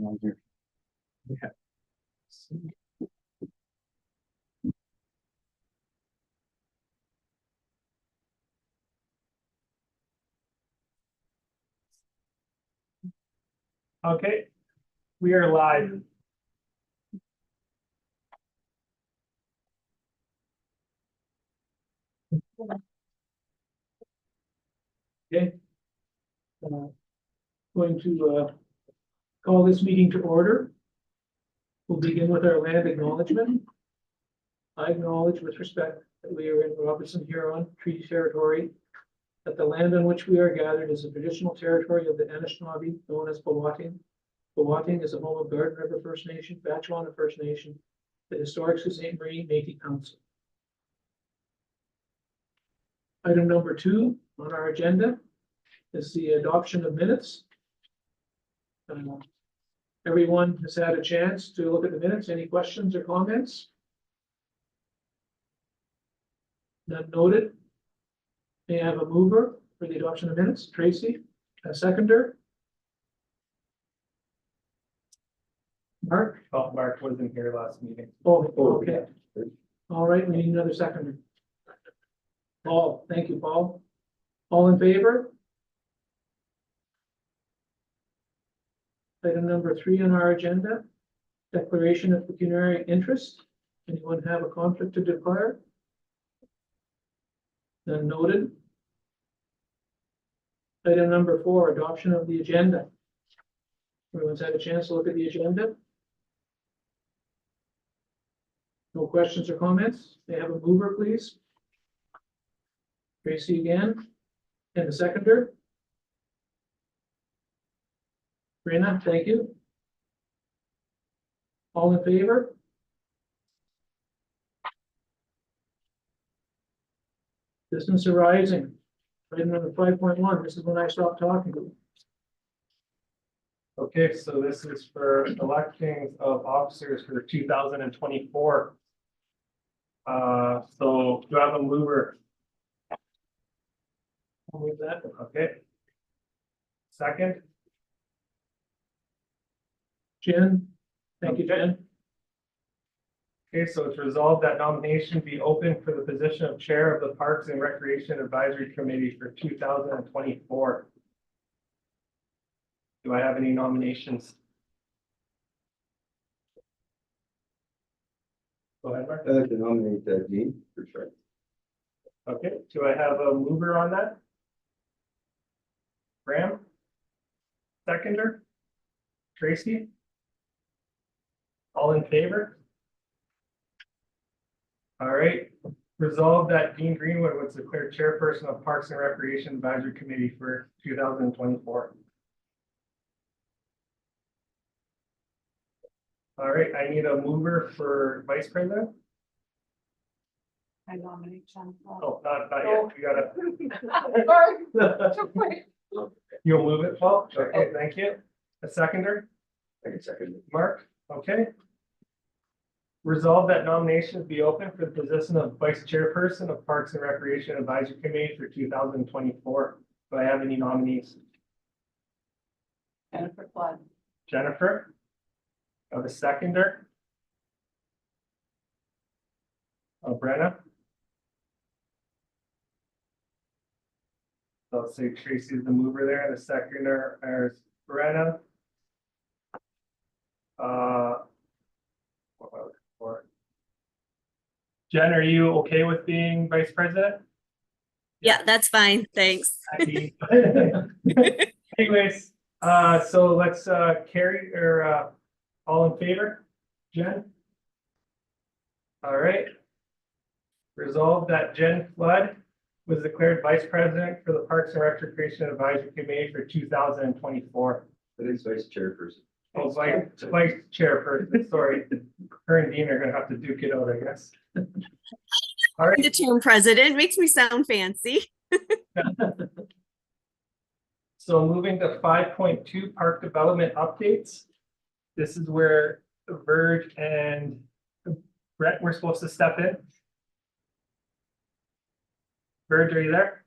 on here. Yeah. Okay, we are live. Okay. Going to call this meeting to order. We'll begin with our land acknowledgement. I acknowledge with respect that we are in Robertson Huron Treaty Territory, that the land on which we are gathered is the traditional territory of the Anishinaabe, known as Powhatan. Powhatan is the home of Garden River First Nation, Batchewana First Nation, the historic Sault Ste. Marie Métis Council. Item number 2 on our agenda is the adoption of minutes. Everyone has had a chance to look at the minutes. Any questions or comments? None noted. May I have a mover for the adoption of minutes? Tracy, a seconder? Mark? Oh, Mark wasn't here last meeting. Oh, okay. All right, we need another seconder. Paul, thank you, Paul. All in favor? Item number 3 on our agenda, declaration of pecuniary interest. Anyone have a conflict to declare? None noted. Item number 4, adoption of the agenda. Everyone's had a chance to look at the agenda? No questions or comments? May I have a mover, please? Tracy again. And the seconder? Rena, thank you. All in favor? Business arising. Item number 5.1, this is when I stop talking. Okay, so this is for electing of officers for 2024. So do I have a mover? I'll move that. Okay. Second, Jen? Thank you, Jen. okay, so it's resolved that nomination be open for the position of Chair of the Parks and Recreation Advisory Committee for 2024. Do I have any nominations? Go ahead, Mark. I'd like to nominate Dean for sure. Okay, do I have a mover on that? Graham? Seconder? Tracy? All in favor? All right, resolved that Dean Greenwood was declared chairperson of Parks and Recreation Advisory Committee for 2024. All right, I need a mover for vice president. I nominate John. Oh, not yet, we gotta. You'll move it, Paul? Okay, thank you. A seconder? I can second it. Mark, okay. Resolve that nominations be open for the position of vice chairperson of Parks and Recreation Advisory Committee for 2024. Do I have any nominees? Jennifer Flood. Jennifer? Of a seconder? Brenna? I'll say Tracy's the mover there, the seconder is Brenna. What am I looking for? Jen, are you okay with being vice president? Yeah, that's fine. Thanks. Anyways, so let's carry or all in favor, Jen? All right. Resolved that Jen Flood was declared vice president for the Parks and Recreation Advisory Committee for 2024. That is vice chairperson. Oh, vice chairperson, sorry. Her and Dean are gonna have to duke it out, I guess. All right. The term president makes me sound fancy. So moving to 5.2 park development updates. This is where Verge and Brett were supposed to step in. Verge, are you there?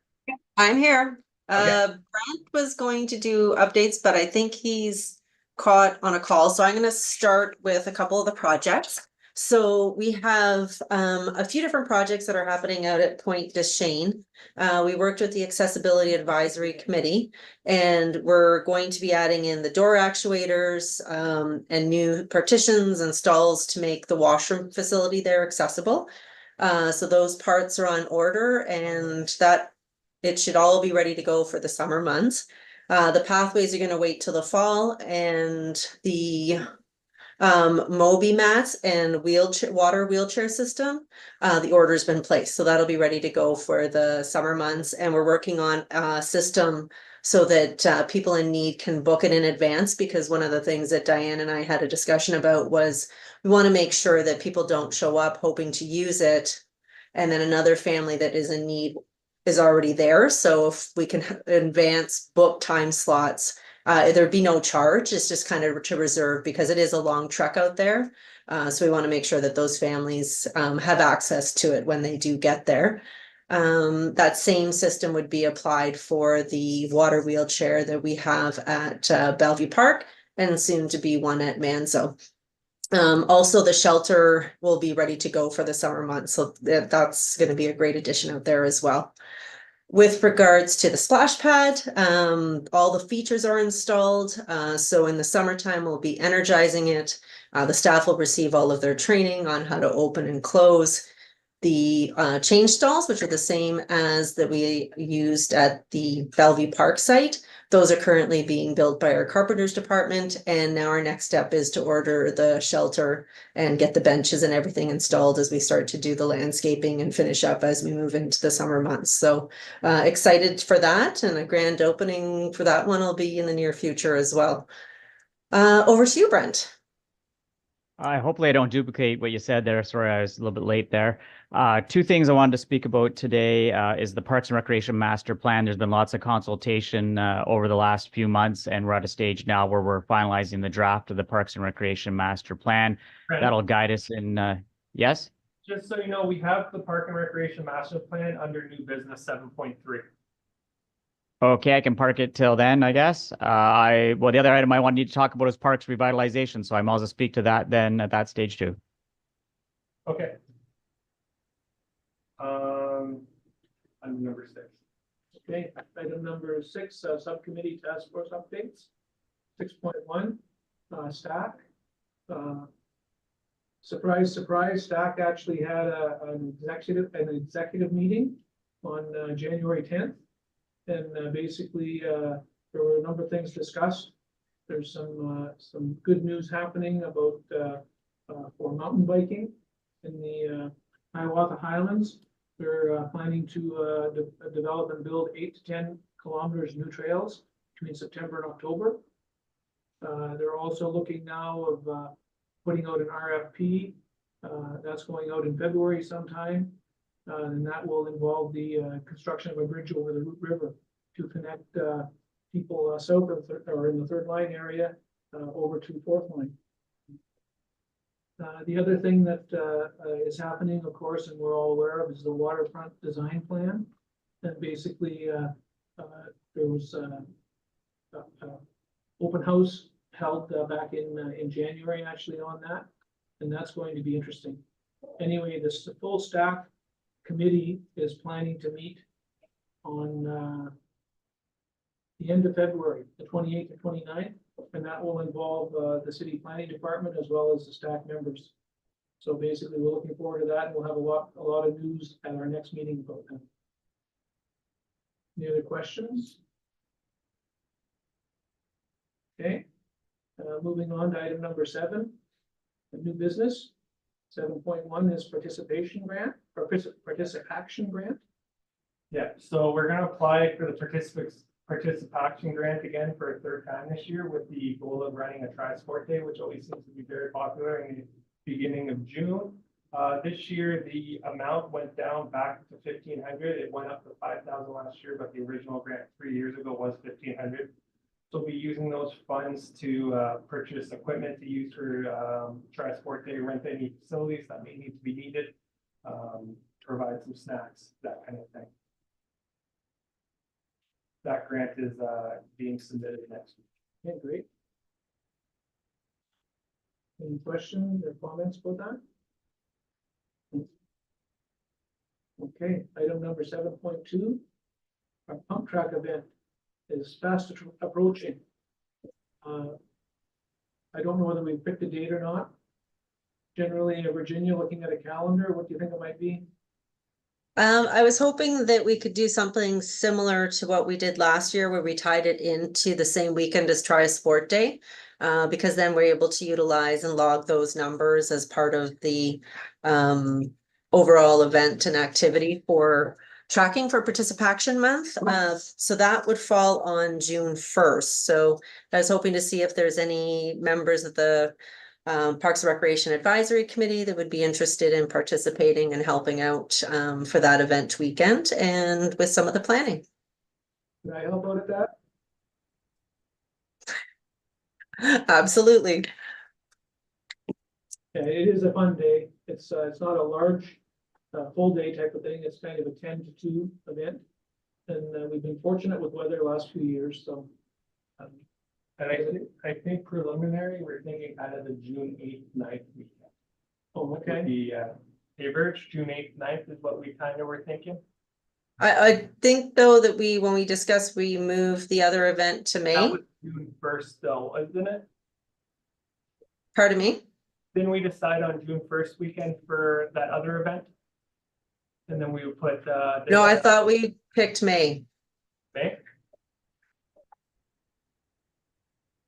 I'm here. Okay. Brent was going to do updates, but I think he's caught on a call, so I'm gonna start with a couple of the projects. So we have a few different projects that are happening out at Point Duchesne. We worked with the Accessibility Advisory Committee, and we're going to be adding in the door actuators and new partitions and stalls to make the washroom facility there accessible. So those parts are on order, and that it should all be ready to go for the summer months. The pathways are going to wait till the fall, and the Moby mats and water wheelchair system, the order's been placed, so that'll be ready to go for the summer months. And we're working on a system so that people in need can book it in advance, because one of the things that Diane and I had a discussion about was we want to make sure that people don't show up hoping to use it, and then another family that is in need is already there. So if we can advance book time slots, there'd be no charge. It's just kind of to reserve, because it is a long trek out there. So we want to make sure that those families have access to it when they do get there. That same system would be applied for the water wheelchair that we have at Bellevue Park, and soon to be one at Manzo. Also, the shelter will be ready to go for the summer months, so that's going to be a great addition out there as well. With regards to the splash pad, all the features are installed. So in the summertime, we'll be energizing it. The staff will receive all of their training on how to open and close. The change stalls, which are the same as that we used at the Bellevue Park site, those are currently being built by our carpenters department. And now our next step is to order the shelter and get the benches and everything installed as we start to do the landscaping and finish up as we move into the summer months. So excited for that, and a grand opening for that one will be in the near future as well. Over to you, Brent. Hopefully I don't duplicate what you said there. Sorry, I was a little bit late there. Two things I wanted to speak about today is the Parks and Recreation Master Plan. There's been lots of consultation over the last few months, and we're at a stage now where we're finalizing the draft of the Parks and Recreation Master Plan. Brent, That'll guide us in, yes? just so you know, we have the Park and Recreation Master Plan under new business 7.3. Okay, I can park it till then, I guess. Well, the other item I wanted to talk about is parks revitalization, so I might as well speak to that then at that stage too. Okay. Item number 6. Okay, item number 6, subcommittee task force updates. 6.1, STAC. Surprise, surprise, STAC actually had an executive meeting on January 10th. And basically, there were a number of things discussed. There's some good news happening about for mountain biking in the Hiawatha Highlands. They're planning to develop and build 8 to 10 kilometers new trails between September and October. They're also looking now of putting out an RFP. That's going out in February sometime. And that will involve the construction of a bridge over the Root River to connect people south of or in the third line area over to fourth line. The other thing that is happening, of course, and we're all aware of, is the waterfront design plan. And basically, there was open house held back in January actually on that, and that's going to be interesting. Anyway, this full staff committee is planning to meet on the end of February, the 28th and 29th, and that will involve the city planning department as well as the staff members. So basically, we're looking forward to that, and we'll have a lot of news at our next meeting about that. Any other questions? Okay, moving on to item number 7, the new business. 7.1 is participation grant or participation grant. Yeah, so we're gonna apply for the participation grant again for a 3rd time this year, with the goal of running a tri-sport day, which always seems to be very popular in the beginning of June. This year, the amount went down back to 1,500. It went up to 5,000 last year, but the original grant 3 years ago was 1,500. So we'll be using those funds to purchase equipment to use for tri-sport day, rent any facilities that may need to be needed, provide some snacks, that kind of thing. That grant is being submitted next week. Okay, great. Any questions or comments about that? Okay, item number 7.2. Our pump track event is fast approaching. I don't know whether we picked a date or not. Generally, Virginia, looking at a calendar, what do you think it might be? I was hoping that we could do something similar to what we did last year, where we tied it into the same weekend as Try a Sport Day. Because then we're able to utilize and log those numbers as part of the overall event and activity for tracking for Participation Month. So that would fall on June 1st. So I was hoping to see if there's any members of the Parks and Recreation Advisory Committee that would be interested in participating and helping out for that event weekend and with some of the planning. Can I help out at that? Absolutely. Yeah, it is a fun day. It's not a large, full day type of thing. It's kind of a 10 to 2 event. And we've been fortunate with weather the last few years, so. And I think preliminary, we're thinking kind of the June 8th, 9th weekend. Oh, okay. The average, June 8th, 9th is what we kind of were thinking. I think though that when we discussed, we moved the other event to That May. was June 1st though, isn't it? Pardon me? Didn't we decide on June 1st weekend for that other event? And then we would put No, I thought we picked May. May?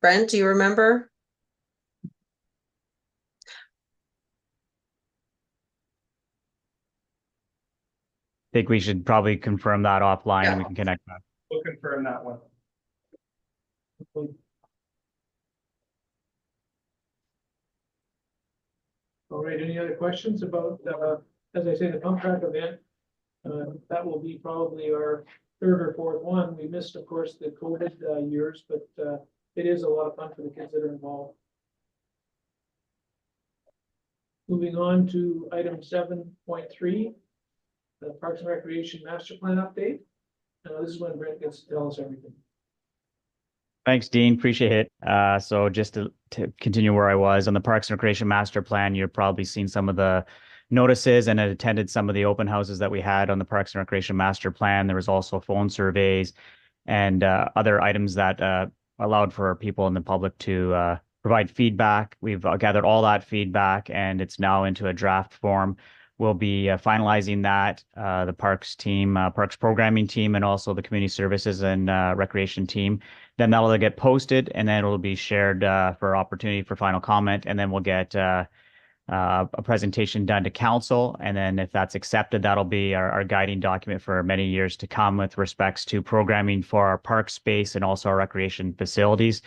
Brent, do you remember? Think we should probably confirm that offline and we can connect back. We'll confirm that one. All right, any other questions about, as I say, the pump track event? That will be probably our 3rd or 4th one. We missed, of course, the COVID years, but it is a lot of fun for the kids that are involved. Moving on to item 7.3, the Parks and Recreation Master Plan update. This is when Brent gets to tell us everything. Thanks, Dean. Appreciate it. So just to continue where I was on the Parks and Recreation Master Plan, you've probably seen some of the notices and attended some of the open houses that we had on the Parks and Recreation Master Plan. There was also phone surveys and other items that allowed for people in the public to provide feedback. We've gathered all that feedback and it's now into a draft form. We'll be finalizing that, the Parks team, Parks programming team, and also the Community Services and Recreation team. Then that'll get posted and then it'll be shared for opportunity for final comment. And then we'll get a presentation done to council. And then if that's accepted, that'll be our guiding document for many years to come with respects to programming for our park space and also our recreation facilities.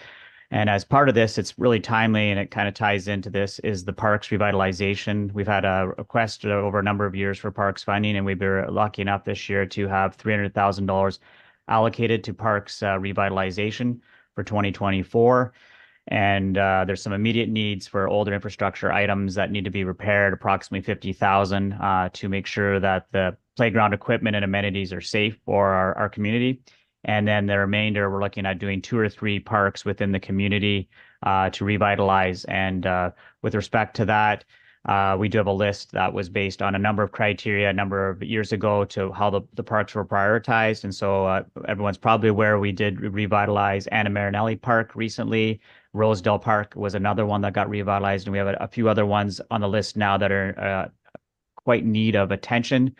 And as part of this, it's really timely and it kind of ties into this is the parks revitalization. We've had a request over a number of years for parks funding, and we've been lucky enough this year to have $300,000 allocated to parks revitalization for 2024. And there's some immediate needs for older infrastructure items that need to be repaired, approximately 50,000 to make sure that the playground equipment and amenities are safe for our community. And then the remainder, we're looking at doing 2 or 3 parks within the community to revitalize. And with respect to that, we do have a list that was based on a number of criteria a number of years ago to how the parks were prioritized. And so everyone's probably aware we did revitalize Anna Marinelli Park recently. Rosedale Park was another one that got revitalized. And we have a few other ones on the list now that are quite in need of attention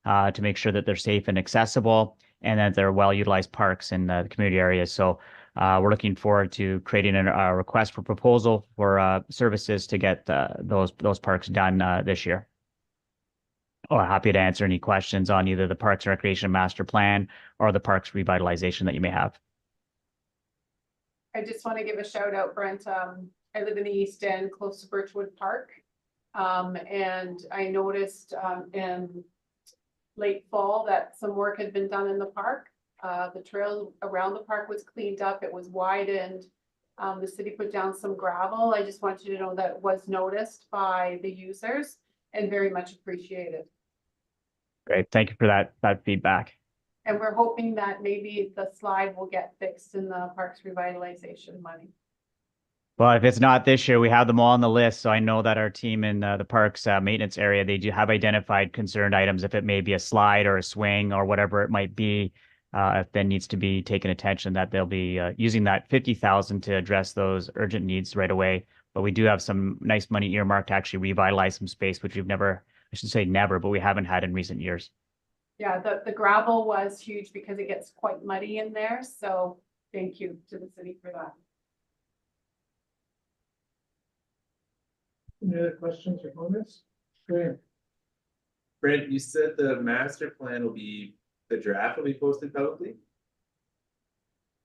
to make sure that they're safe and accessible, and that they're well-utilized parks in the community areas. So we're looking forward to creating a request for proposal for services to get those parks done this year. Happy to answer any questions on either the Parks and Recreation Master Plan or the parks revitalization that you may have. I just want to give a shout out, Brent. I live in the East End, close to Birchwood Park. And I noticed in late fall that some work had been done in the park. The trail around the park was cleaned up. It was widened. The city put down some gravel. I just want you to know that was noticed by the users and very much appreciated. Great. Thank you for that feedback. And we're hoping that maybe the slide will get fixed in the parks revitalization money. Well, if it's not this year, we have them all on the list. So I know that our team in the parks maintenance area, they do have identified concerned items. If it may be a slide or a swing or whatever it might be, if then needs to be taken attention, that they'll be using that 50,000 to address those urgent needs right away. But we do have some nice money earmarked to actually revitalize some space, which we've never, I should say never, but we haven't had in recent years. Yeah, the gravel was huge because it gets quite muddy in there, so thank you to the city for that. Any other questions or comments? Grant? Brent, you said the master plan will be, the draft will be posted publicly?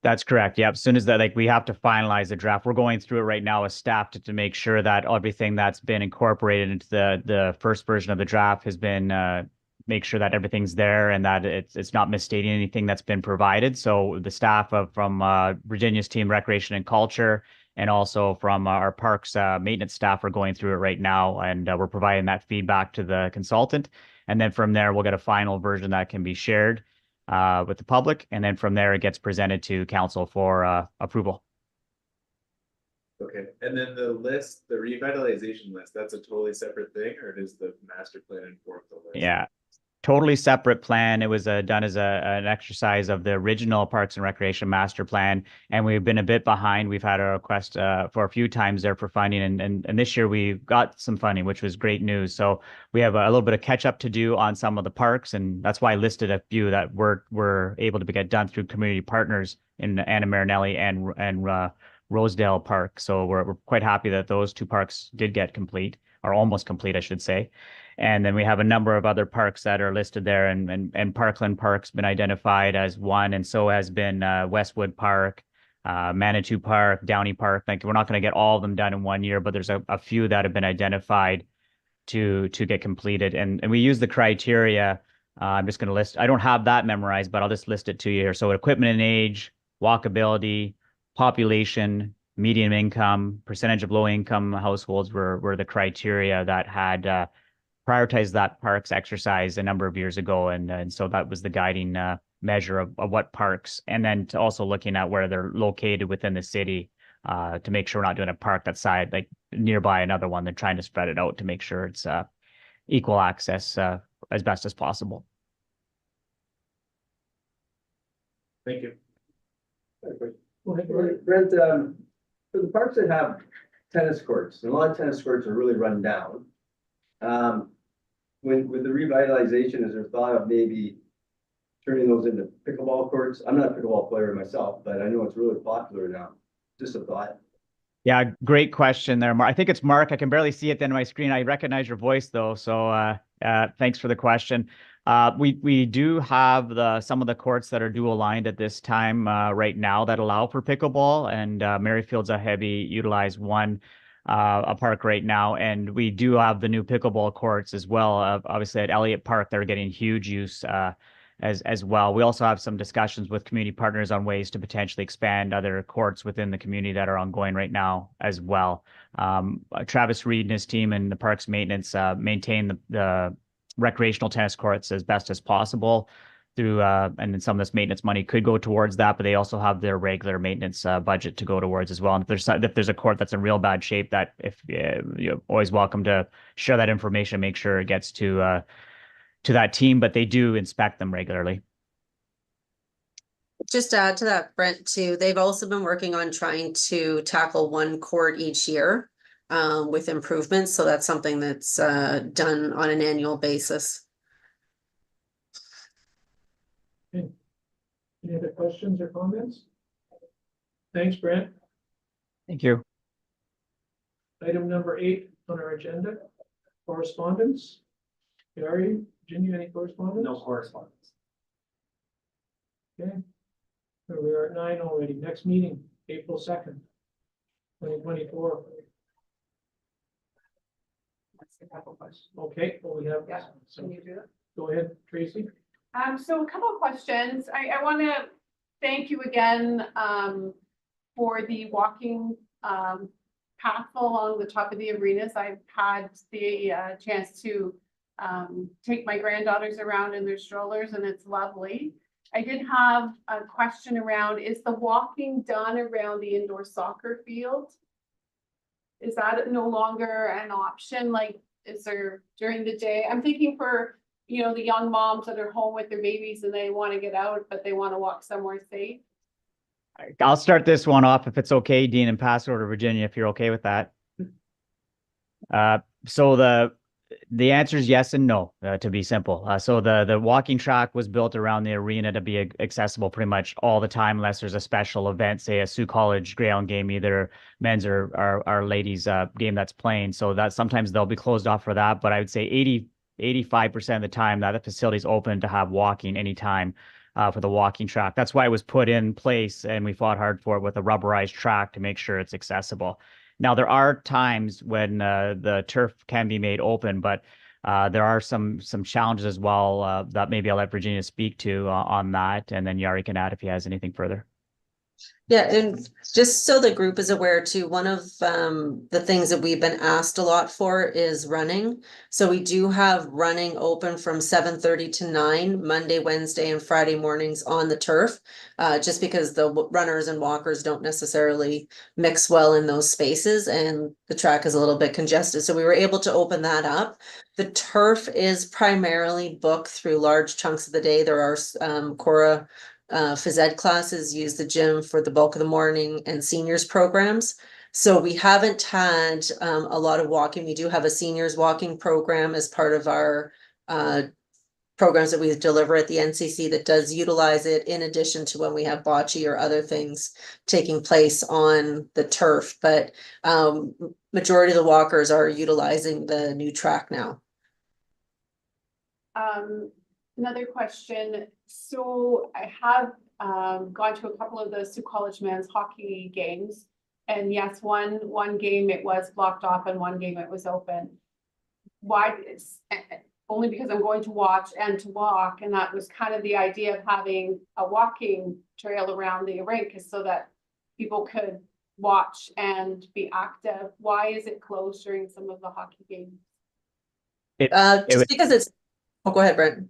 That's correct. Yeah. As soon as that, like, we have to finalize the draft. We're going through it right now as staff to make sure that everything that's been incorporated into the first version of the draft has been make sure that everything's there and that it's not misstating anything that's been provided. So the staff from Virginia's team, Recreation and Culture, and also from our parks maintenance staff are going through it right now, and we're providing that feedback to the consultant. And then from there, we'll get a final version that can be shared with the public. And then from there, it gets presented to council for approval. Okay, and then the list, the revitalization list, that's a totally separate thing, or does the master plan inform the list? Yeah. Totally separate plan. It was done as an exercise of the original Parks and Recreation Master Plan, and we've been a bit behind. We've had a request for a few times there for funding, and this year we got some funding, which was great news. So we have a little bit of catch up to do on some of the parks, and that's why I listed a few that were able to get done through community partners in Anna Marinelli and Rosedale Park. So we're quite happy that those two parks did get complete, or almost complete, I should say. And then we have a number of other parks that are listed there, and Parkland Park's been identified as one, and so has been Westwood Park, Manitou Park, Downey Park. Like, we're not going to get all of them done in 1 year, but there's a few that have been identified to get completed. And we use the criteria. I'm just going to list. I don't have that memorized, but I'll just list it to you here. So equipment and age, walkability, population, median income, percentage of low income households were the criteria that had prioritized that parks exercise a number of years ago. And so that was the guiding measure of what parks, and then to also looking at where they're located within the city to make sure we're not doing a park that's side like nearby another one. They're trying to spread it out to make sure it's equal access as best as possible. Thank you. Go ahead, Gordon. Brent, for the parks that have tennis courts, and a lot of tennis courts are really run down. With the revitalization, is there thought of maybe turning those into pickleball courts? I'm not a pickleball player myself, but I know it's really popular now. Just a thought. Yeah, great question there, Mark. I think it's Mark. I can barely see it at the end of my screen. I recognize your voice though, so thanks for the question. We do have some of the courts that are dual aligned at this time right now that allow for pickleball, and Merryfield's a heavy utilized one. A park right now, and we do have the new pickleball courts as well. Obviously at Elliott Park, they're getting huge use as well. We also have some discussions with community partners on ways to potentially expand other courts within the community that are ongoing right now as well. Travis Reed and his team and the parks maintenance maintain the recreational tennis courts as best as possible through and then some of this maintenance money could go towards that, but they also have their regular maintenance budget to go towards as well. And if there's a court that's in real bad shape, that if you're always welcome to share that information, make sure it gets to that team, but they do inspect them regularly. Just to add to that, Brent, too, they've also been working on trying to tackle one court each year with improvements. So that's something that's done on an annual basis. Any other questions or comments? Thanks, Brent. Thank you. Item number 8 on our agenda, correspondence. Gary, Virginia, any correspondence? No correspondence. Okay. Here we are at 9 already. Next meeting, April 2nd, 2024. Okay, well, we have, Yeah. so Can you do it? go ahead, Tracy. So a couple of questions. I want to thank you again for the walking path along the top of the arenas. I've had the chance to take my granddaughters around in their strollers, and it's lovely. I did have a question around, is the walking done around the indoor soccer field? is that no longer an option? Like, is there during the day? I'm thinking for, you know, the young moms that are home with their babies and they want to get out, but they want to walk somewhere safe. I'll start this one off if it's okay, Dean, and pass it over to Virginia if you're okay with that. So the answer is yes and no, to be simple. So the walking track was built around the arena to be accessible pretty much all the time, unless there's a special event, say a Sioux College ground game, either men's or ladies game that's playing. So that sometimes they'll be closed off for that. But I would say 85% of the time that the facility is open to have walking anytime for the walking track. That's why it was put in place, and we fought hard for it with a rubberized track to make sure it's accessible. Now, there are times when the turf can be made open, but there are some challenges as well that maybe I'll let Virginia speak to on that, and then Yari can add if he has anything further. Yeah, and just so the group is aware too, one of the things that we've been asked a lot for is running. So we do have running open from 7:30 to 9, Monday, Wednesday, and Friday mornings on the turf. Just because the runners and walkers don't necessarily mix well in those spaces, and the track is a little bit congested. So we were able to open that up. The turf is primarily booked through large chunks of the day. There are Cora phys ed classes use the gym for the bulk of the morning, and seniors programs. So we haven't had a lot of walking. We do have a seniors walking program as part of our programs that we deliver at the NCC that does utilize it, in addition to when we have bocce or other things taking place on the turf. But majority of the walkers are utilizing the new track now. Another question. So I have gone to a couple of the Sioux College men's hockey games. And yes, one game it was blocked off and one game it was open. Why? It's only because I'm going to watch and to walk. And that was kind of the idea of having a walking trail around the rink, is so that people could watch and be active. Why is it closed during some of the hockey games? Just because it's, oh, go ahead, Brent.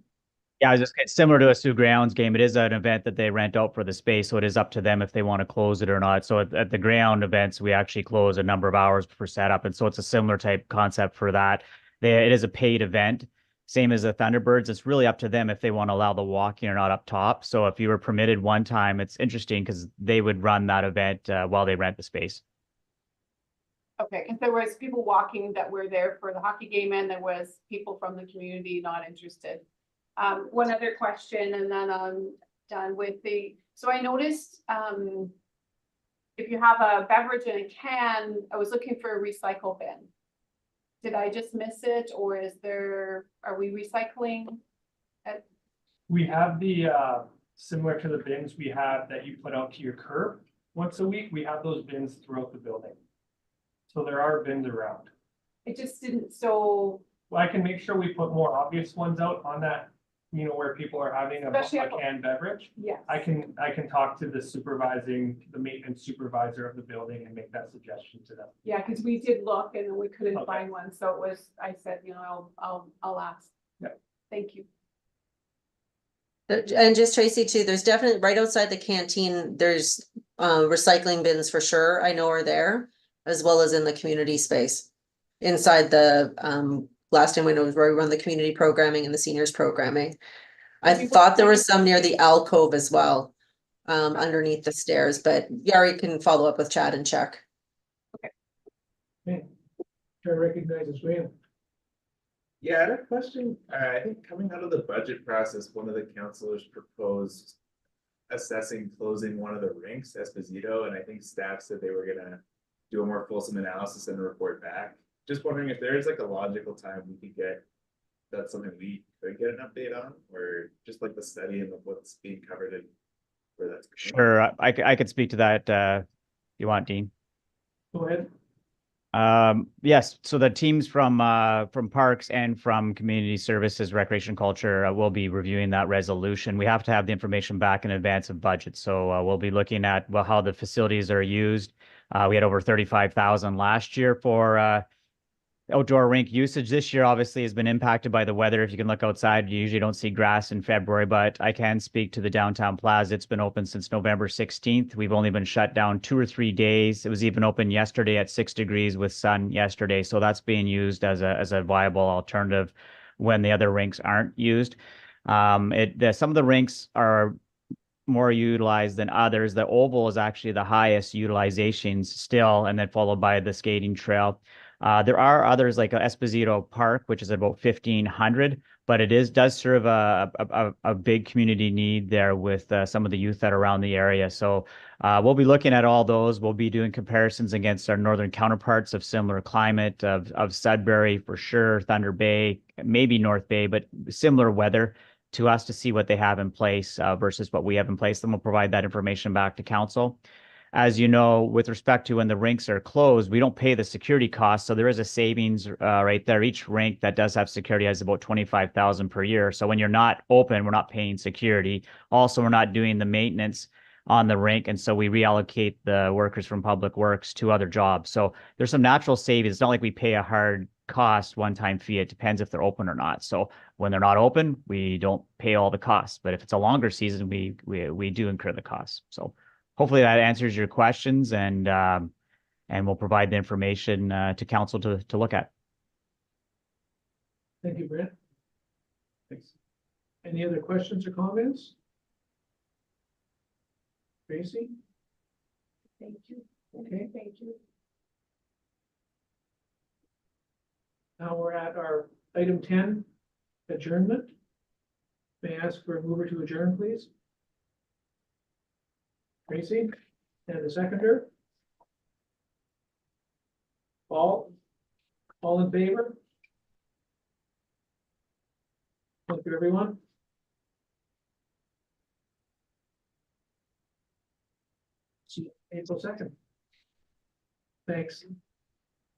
Yeah, it's similar to a Sioux Grounds game. It is an event that they rent out for the space, so it is up to them if they want to close it or not. So at the ground events, we actually close a number of hours for setup, and so it's a similar type concept for that. It is a paid event, same as the Thunderbirds. It's really up to them if they want to allow the walking or not up top. So if you were permitted one time, it's interesting because they would run that event while they rent the space. Okay, because there was people walking that were there for the hockey game, and there was people from the community not interested. One other question, and then I'm done with so I noticed, if you have a beverage in a can, I was looking for a recycle bin. Did I just miss it, or are we recycling? We have the, similar to the bins we have that you put out to your curb once a week, we have those bins throughout the building. So there are bins around. It just didn't, so. Well, I can make sure we put more obvious ones out on that, you know, where people are having a canned beverage. Yes. I can talk to the maintenance supervisor of the building and make that suggestion to them. Yeah, because we did look and we couldn't Okay. find one, so it was, I said, you know, I'll ask. Yeah. Thank you. And just Tracy too, there's definitely right outside the canteen, there's recycling bins for sure, I know are there, as well as in the community space. Inside the glassed in windows where we run the community programming and the seniors programming. I thought there was some near the alcove as well, underneath the stairs, but Yari can follow up with Chad and check. Okay. I recognize his name. Yeah, I had a question. I think coming out of the budget process, one of the councilors proposed assessing closing one of the rinks, Esposito, and I think staff said they were gonna do a more fulsome analysis and report back. Just wondering if there is like a logical time we could get, that's something we could get an update on, or just like the study and what's being covered and where that's going. Sure, I could speak to that. You want, Dean? Go ahead. Yes, so the teams from Parks and from Community Services, Recreation Culture will be reviewing that resolution. We have to have the information back in advance of budget, so we'll be looking at how the facilities are used. We had over 35,000 last year for outdoor rink usage this year obviously has been impacted by the weather. If you can look outside, you usually don't see grass in February, but I can speak to the downtown plaza. It's been open since November 16th. We've only been shut down 2 or 3 days. It was even open yesterday at 6 degrees with sun yesterday. So that's being used as a viable alternative when the other rinks aren't used. Some of the rinks are more utilized than others. The oval is actually the highest utilizations still, and then followed by the skating trail. There are others like Esposito Park, which is about 1,500, but it does serve a big community need there with some of the youth that are around the area. So we'll be looking at all those. We'll be doing comparisons against our northern counterparts of similar climate of Sudbury for sure, Thunder Bay, maybe North Bay, but similar weather to us to see what they have in place versus what we have in place. Then we'll provide that information back to council. As you know, with respect to when the rinks are closed, we don't pay the security costs. So there is a savings right there. Each rink that does have security has about $25,000 per year. So when you're not open, we're not paying security. Also, we're not doing the maintenance on the rink. And so we reallocate the workers from Public Works to other jobs. So there's some natural savings. It's not like we pay a hard cost one-time fee. It depends if they're open or not. So when they're not open, we don't pay all the costs. But if it's a longer season, we do incur the costs. So hopefully that answers your questions, and we'll provide the information to council to look at. Thank you, Brent. Thanks. Any other questions or comments? Tracy? Thank you. Okay. Thank you. Now we're at our item 10, adjournment. May I ask for a mover to adjourn, please? Tracy, and the seconder? All in favor? Thank you, everyone. See you April 2nd. Thanks.